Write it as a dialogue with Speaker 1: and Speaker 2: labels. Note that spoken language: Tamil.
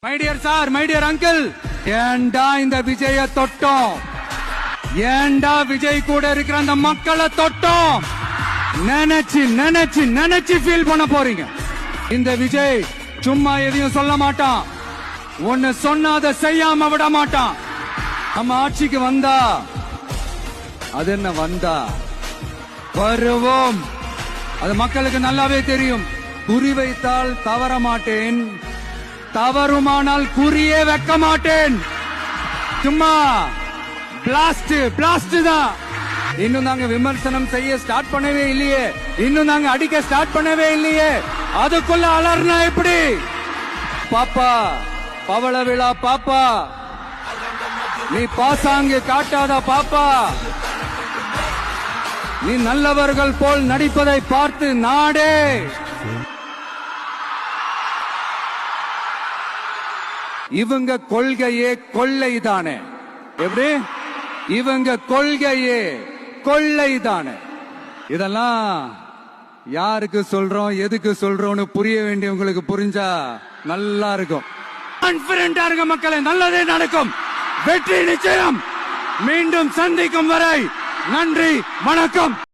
Speaker 1: My dear sir, my dear uncle, ஏண்டா இந்த விஜய தொட்டோம்? ஏண்டா விஜய் கூட இருக்கிற அந்த மக்களை தொட்டோம்? நினைச்சு நினைச்சு நினைச்சு ஃபீல் பண்ண போறீங்க. இந்த விஜய் சும்மா எதையும் சொல்ல மாட்டான். ஒன்னு சொன்னா அதை செய்யாம விட மாட்டான். நம்ம ஆட்சிக்கு வந்தா அது என்ன வந்தா வருவோம். அது மக்களுக்கு நல்லாவே தெரியும். குறி வைத்தால் தவற மாட்டேன், தவறுமானால் குறியே வைக்க மாட்டேன். சும்மா பிளாஸ்ட் பிளாஸ்ட் தான். இன்னும் நாங்க விமர்சனம் செய்ய ஸ்டார்ட் பண்ணவே இல்லையே, இன்னும் நாங்க அடிக்க ஸ்டார்ட் பண்ணவே இல்லையே, அதுக்குள்ள அலர்னா எப்படி? பாப்பா பவள விழா பாப்பா, நீ பாசாங்கு காட்டாத பாப்பா. நீ நல்லவர்கள் போல் நடிப்பதை பார்த்து நாடே இவங்க கொள்கையே கொள்ளைதானே. எப்படி? இவங்க கொள்கையே கொள்ளைதானே. இதெல்லாம் யாருக்கு சொல்றோம், எதுக்கு சொல்றோம்னு புரிய வேண்டியவங்களுக்கு புரிஞ்சா நல்லா இருக்கும். கான்பிடென்டா இருக்க மக்களே, நல்லதே நடக்கும். வெற்றி நிச்சயம். மீண்டும் சந்திக்கும் வரை நன்றி, வணக்கம்.